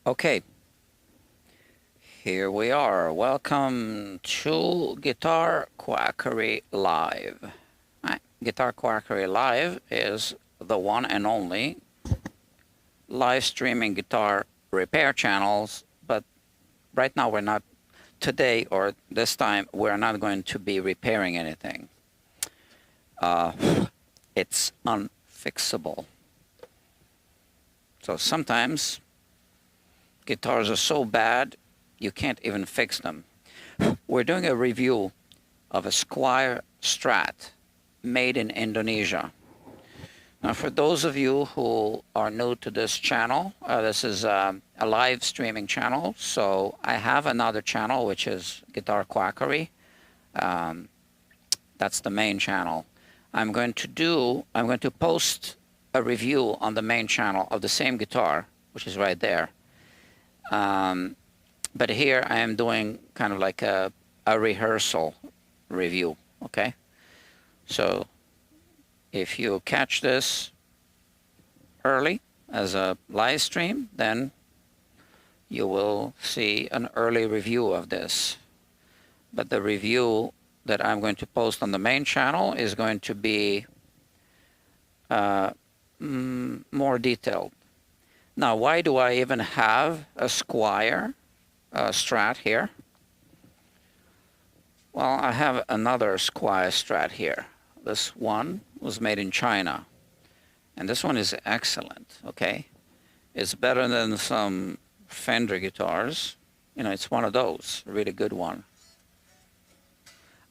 Okay, here we are. Welcome to Guitar Quackery Live. Guitar Quackery Live is the one and only live streaming guitar repair channels, but right now we're not, today or this time, we're not going to be repairing anything. It's unfixable. So sometimes guitars are so bad you can't even fix them. We're doing a review of a Squire Strat made in Indonesia. Now, for those of you who are new to this channel, this is a live streaming channel. So I have another channel, which is Guitar Quackery. That's the main channel. I'm going to post a review on the main channel of the same guitar, which is right there. But here I am doing kind of like a rehearsal review, okay? So if you catch this early as a live stream, then you will see an early review of this. But the review that I'm going to post on the main channel is going to be more detailed. Now, why do I even have a Squire Strat here? Well, I have another Squire Strat here. This one was made in China, and this one is excellent, okay? It's better than some Fender guitars. You know, it's one of those, a really good one.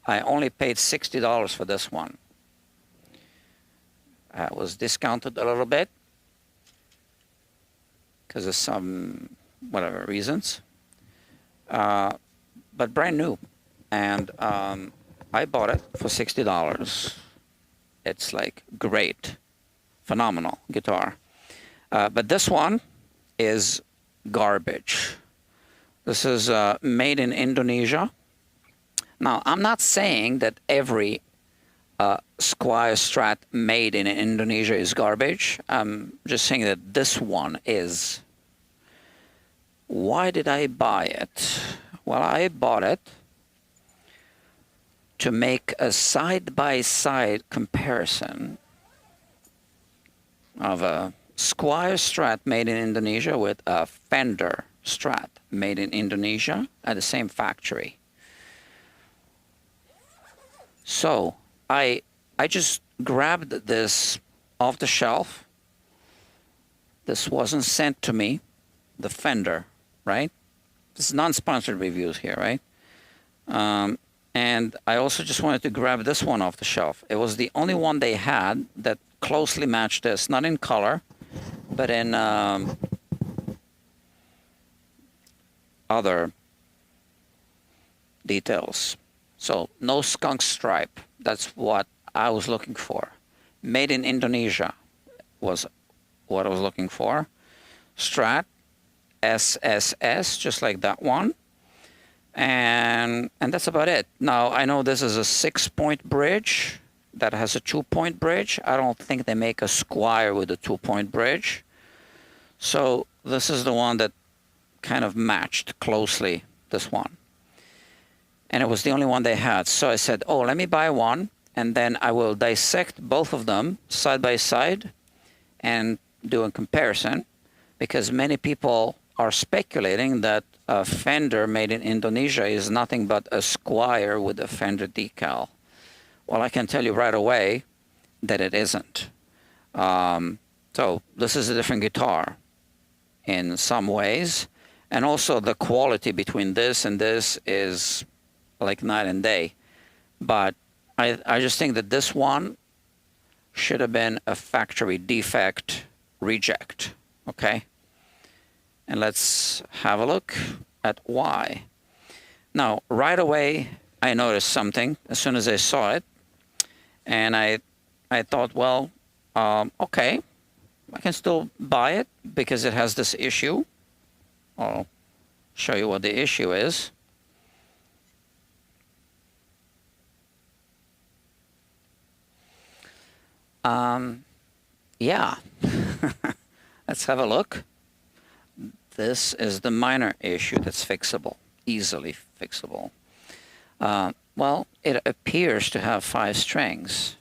I only paid $60 for this one. It was discounted a little bit because of some, whatever reasons. But brand new. And I bought it for $60. It's like great, phenomenal guitar. But this one is garbage. This is made in Indonesia. Now, I'm not saying that every Squire Strat made in Indonesia is garbage. I'm just saying that this one is. Why did I buy it? Well, I bought it to make a side-by-side comparison of a Squire Strat made in Indonesia with a Fender Strat made in Indonesia at the same factory. So I just grabbed this off the shelf. This wasn't sent to me, the Fender, right? This is non-sponsored reviews here, right? And I also just wanted to grab this one off the shelf. It was the only one they had that closely matched this, not in color, but in other details. So no skunk stripe. That's what I was looking for. Made in Indonesia was what I was looking for. Strat, SSS, just like that one. And that's about it. Now, I know this is a 6-point bridge that has a 2-point bridge. I don't think they make a Squire with a 2-point bridge. So this is the one that kind of matched closely this one. And it was the only one they had. So I said, oh, let me buy one, and then I will dissect both of them side by side and do a comparison, because many people are speculating that a Fender made in Indonesia is nothing but a Squire with a Fender decal. Well, I can tell you right away that it isn't. So this is a different guitar in some ways. And also the quality between this and this is like night and day. But I just think that this one should have been a factory defect reject, okay? And let's have a look at why. Now, right away, I noticed something as soon as I saw it. And I thought, well, okay, I can still buy it because it has this issue. I'll show you what the issue is. Yeah, let's have a look. This is the minor issue that's fixable, easily fixable. Well, it appears to have 5 strings,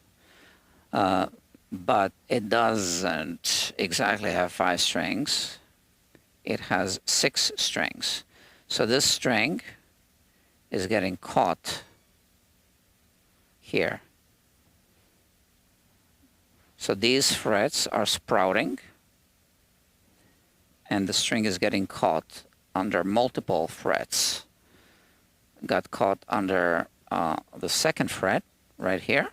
but it doesn't exactly have 5 strings. It has 6 strings. So this string is getting caught here. So these frets are sprouting, and the string is getting caught under multiple frets. Got caught under the 2nd fret right here.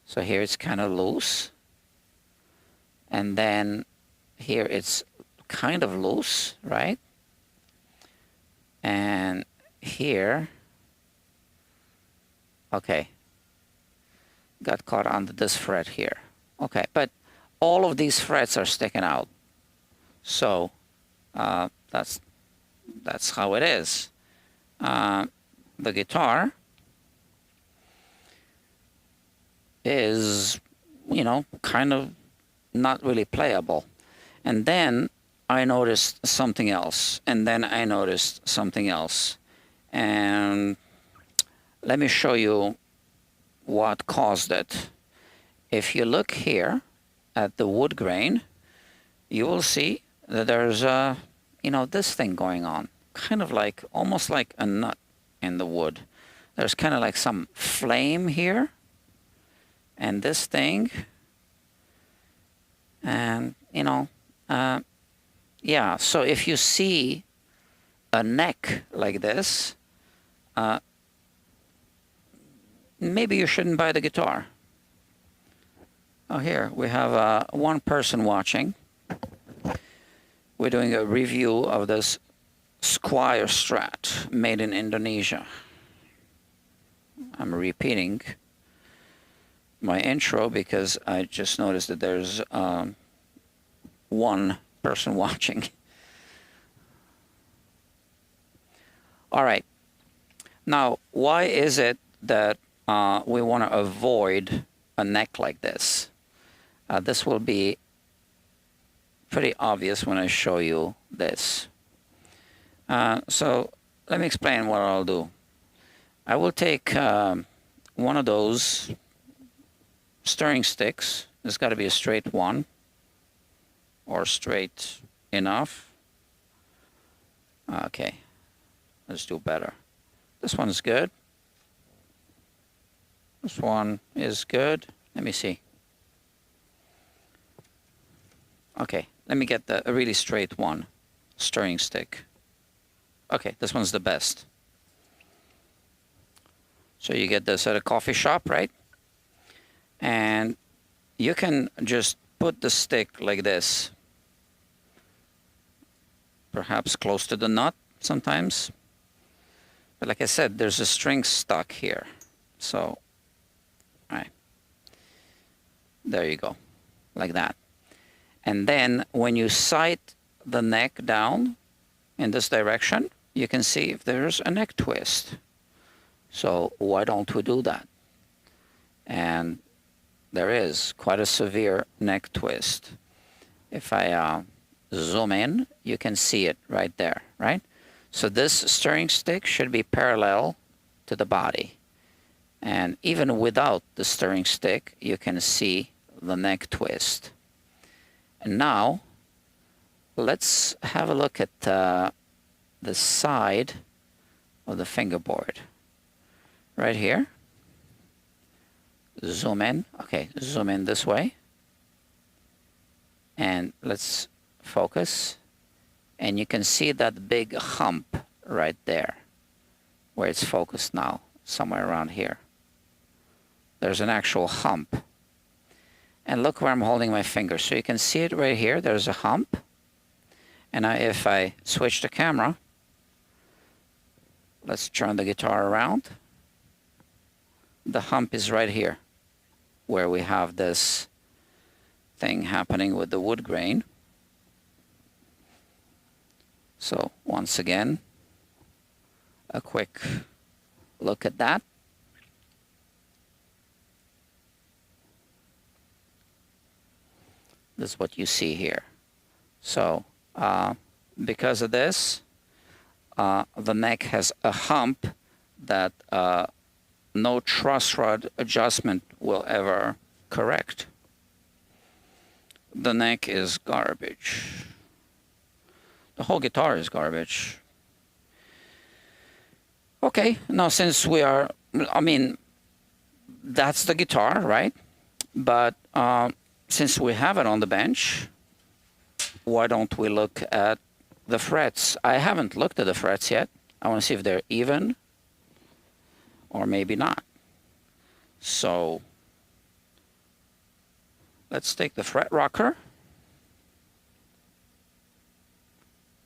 So here it's kind of loose. And then here it's kind of loose, right? And here, okay, got caught under this fret here. Okay, but all of these frets are sticking out. So that's how it is. The guitar is, you know, kind of not really playable. And then I noticed something else, and then I noticed something else. And let me show you what caused it. If you look here at the wood grain, you will see that there's a, you know, this thing going on, kind of like, almost like a nut in the wood. There's kind of like some flame here, and this thing, and, you know, yeah, so if you see a neck like this, maybe you shouldn't buy the guitar. Oh, here we have one person watching. We're doing a review of this Squire Strat made in Indonesia. I'm repeating my intro because I just noticed that there's one person watching. All right. Now, why is it that we want to avoid a neck like this? This will be pretty obvious when I show you this. So let me explain what I'll do. I will take one of those stirring sticks. It's got to be a straight one, or straight enough. Okay, let's do better. This one's good. This one is good. Let me see. Okay, let me get a really straight one, stirring stick. Okay, this one's the best. So you get this at a coffee shop, right? And you can just put the stick like this, perhaps close to the nut sometimes. But like I said, there's a string stuck here. So, all right, there you go, like that. And then when you sight the neck down in this direction, you can see if there's a neck twist. So why don't we do that? And there is quite a severe neck twist. If I zoom in, you can see it right there, right? So this stirring stick should be parallel to the body. And even without the stirring stick, you can see the neck twist. And now, let's have a look at the side of the fingerboard. Right here. Zoom in. Okay, zoom in this way. And let's focus. And you can see that big hump right there, where it's focused now, somewhere around here. There's an actual hump. And look where I'm holding my finger. So you can see it right here. There's a hump. And if I switch the camera, let's turn the guitar around. The hump is right here, where we have this thing happening with the wood grain. So once again, a quick look at that. This is what you see here. So because of this, the neck has a hump that no truss rod adjustment will ever correct. The neck is garbage. The whole guitar is garbage. Okay, now since we are, I mean, that's the guitar, right? But since we have it on the bench, why don't we look at the frets? I haven't looked at the frets yet. I want to see if they're even or maybe not. So let's take the fret rocker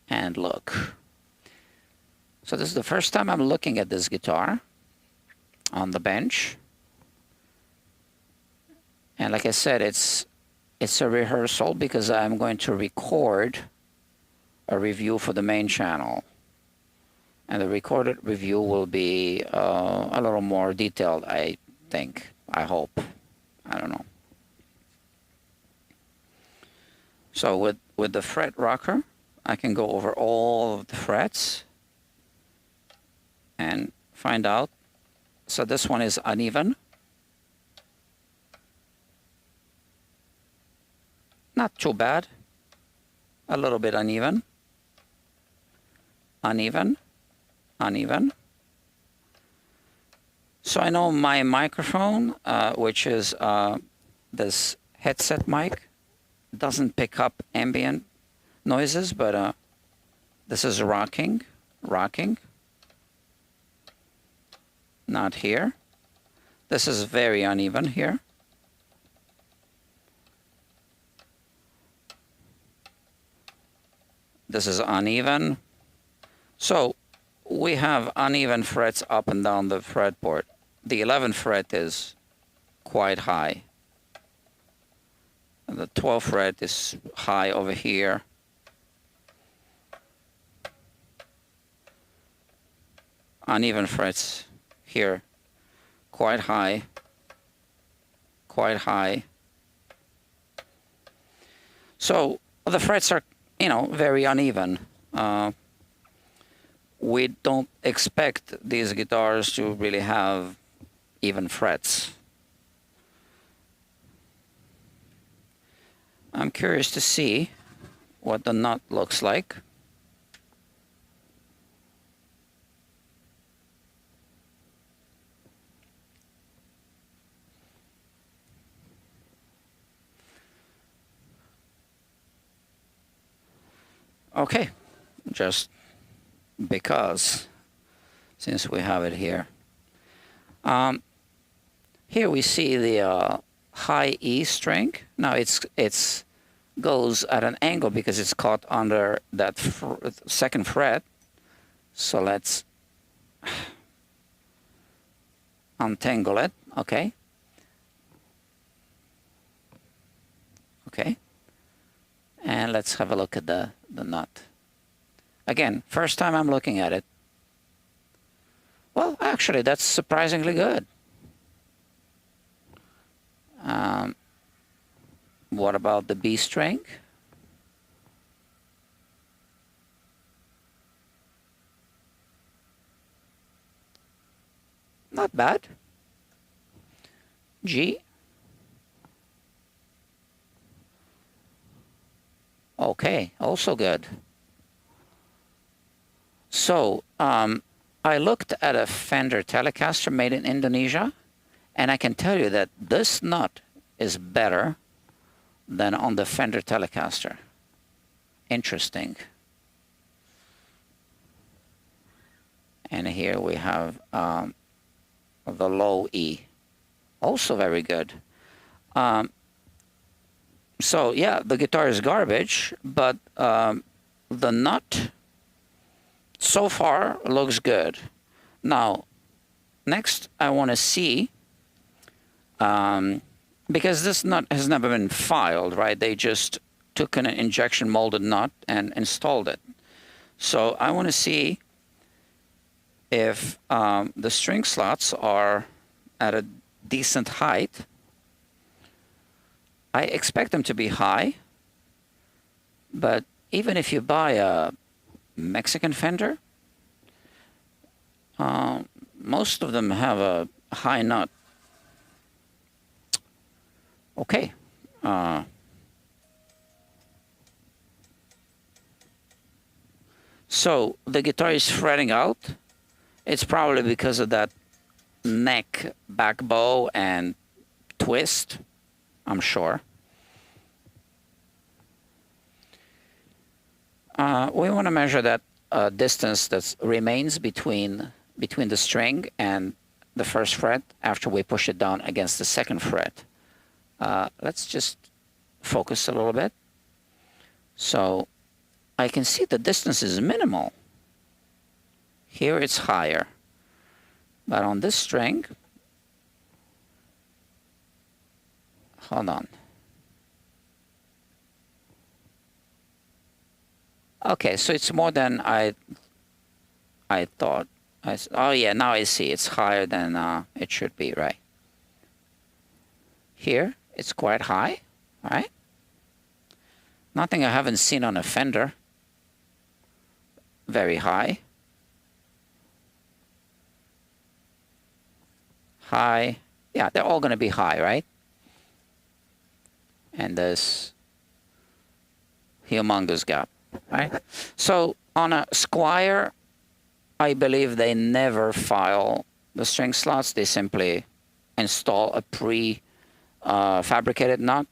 and look. So this is the first time I'm looking at this guitar on the bench. And like I said, it's a rehearsal because I'm going to record a review for the main channel. And the recorded review will be a little more detailed, I think. I hope. I don't know. So with the fret rocker, I can go over all of the frets and find out. So this one is uneven. Not too bad. A little bit uneven. Uneven. Uneven. So I know my microphone, which is this headset mic, doesn't pick up ambient noises, but this is rocking. Not here. This is very uneven here. This is uneven. So we have uneven frets up and down the fretboard. The 11th fret is quite high. And the 12th fret is high over here. Uneven frets here, quite high, quite high. So the frets are, you know, very uneven. We don't expect these guitars to really have even frets. I'm curious to see what the nut looks like. Okay, just because, since we have it here. Here we see the high E string. Now it's goes at an angle because it's caught under that second fret. So let's untangle it. Okay. Okay. And let's have a look at the nut. Again, first time I'm looking at it. Well, actually, that's surprisingly good. What about the B string? Not bad. G. Okay, also good. So I looked at a Fender Telecaster made in Indonesia, and I can tell you that this nut is better than on the Fender Telecaster. Interesting. And here we have the low E, also very good. So yeah, the guitar is garbage, but the nut so far looks good. Now, next I want to see, because this nut has never been filed, right? They just took an injection molded nut and installed it. So I want to see if the string slots are at a decent height. I expect them to be high, but even if you buy a Mexican Fender, most of them have a high nut. Okay. So the guitar is fretting out. It's probably because of that neck back bow and twist, I'm sure. We want to measure that distance that remains between the string and the first fret after we push it down against the second fret. Let's just focus a little bit. So I can see the distance is minimal. Here it's higher. But on this string, hold on. Okay, so it's more than I thought. Oh yeah, now I see it's higher than it should be, right? Here, it's quite high, right? Nothing I haven't seen on a Fender. Very high. High. Yeah, they're all going to be high, right? And this humongous gap, right? So on a Squire, I believe they never file the string slots. They simply install a pre-fabricated nut,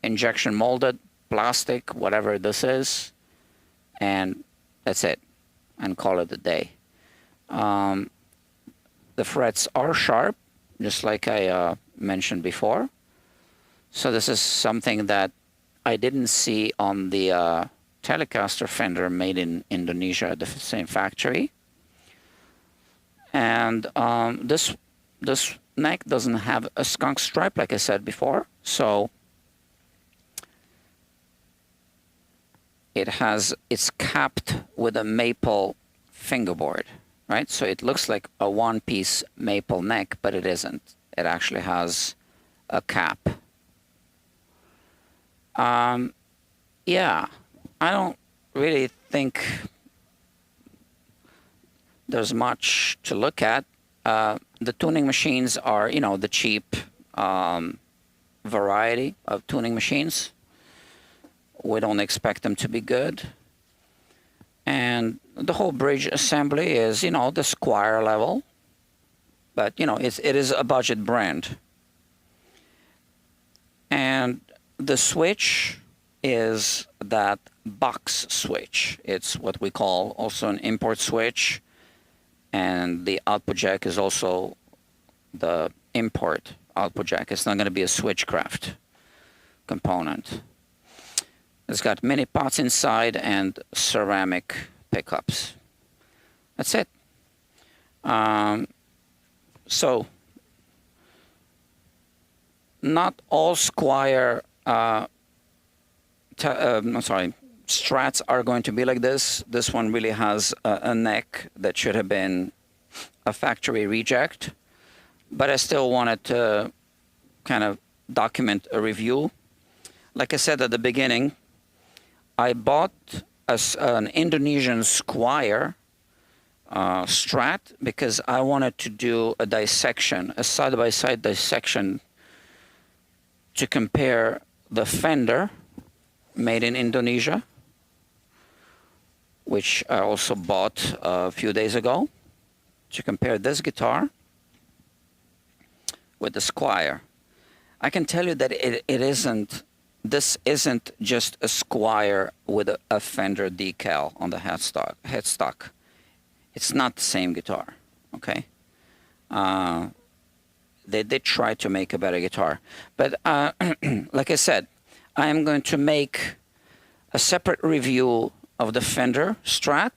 injection molded, plastic, whatever this is, and that's it, and call it a day. The frets are sharp, just like I mentioned before. So this is something that I didn't see on the Telecaster Fender made in Indonesia at the same factory. And this neck doesn't have a skunk stripe, like I said before. So it's capped with a maple fingerboard, right? So it looks like a one-piece maple neck, but it isn't. It actually has a cap. Yeah, I don't really think there's much to look at. The tuning machines are, you know, the cheap variety of tuning machines. We don't expect them to be good. And the whole bridge assembly is, you know, the Squire level. But, you know, it is a budget brand. And the switch is that box switch. It's what we call also an import switch. And the output jack is also the import output jack. It's not going to be a Switchcraft component. It's got mini pots inside and ceramic pickups. That's it. So not all Squire Strats are going to be like this. This one really has a neck that should have been a factory reject, but I still wanted to kind of document a review. Like I said at the beginning, I bought an Indonesian Squire Strat because I wanted to do a dissection, a side-by-side dissection to compare the Fender made in Indonesia, which I also bought a few days ago, to compare this guitar with the Squire. I can tell you that this isn't just a Squire with a Fender decal on the headstock. It's not the same guitar, okay? They did try to make a better guitar. But like I said, I am going to make a separate review of the Fender Strat,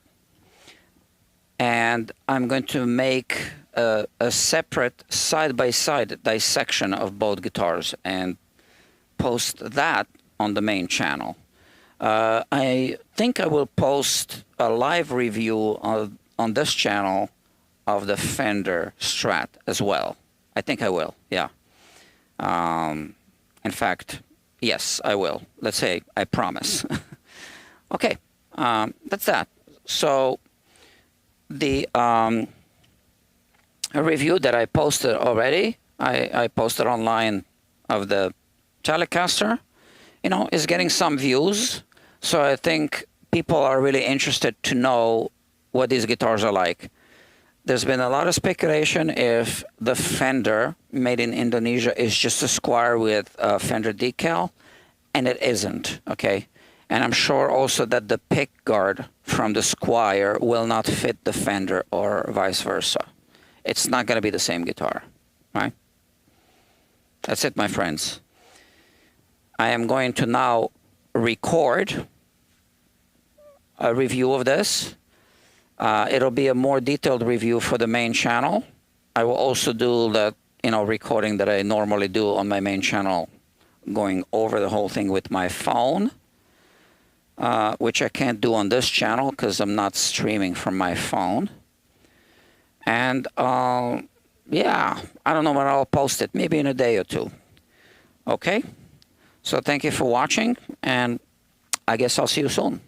and I'm going to make a separate side-by-side dissection of both guitars and post that on the main channel. I think I will post a live review on this channel of the Fender Strat as well. I think I will, yeah. In fact, yes, I will. Let's say I promise. Okay, that's that. So the review that I posted already, I posted online of the Telecaster, you know, is getting some views. So I think people are really interested to know what these guitars are like. There's been a lot of speculation if the Fender made in Indonesia is just a Squire with a Fender decal, and it isn't, okay? And I'm sure also that the pick guard from the Squire will not fit the Fender or vice versa. It's not going to be the same guitar, right? That's it, my friends. I am going to now record a review of this. It'll be a more detailed review for the main channel. I will also do the recording that I normally do on my main channel, going over the whole thing with my phone, which I can't do on this channel because I'm not streaming from my phone. And yeah, I don't know when I'll post it, maybe in a day or two. Okay, so thank you for watching, and I guess I'll see you soon.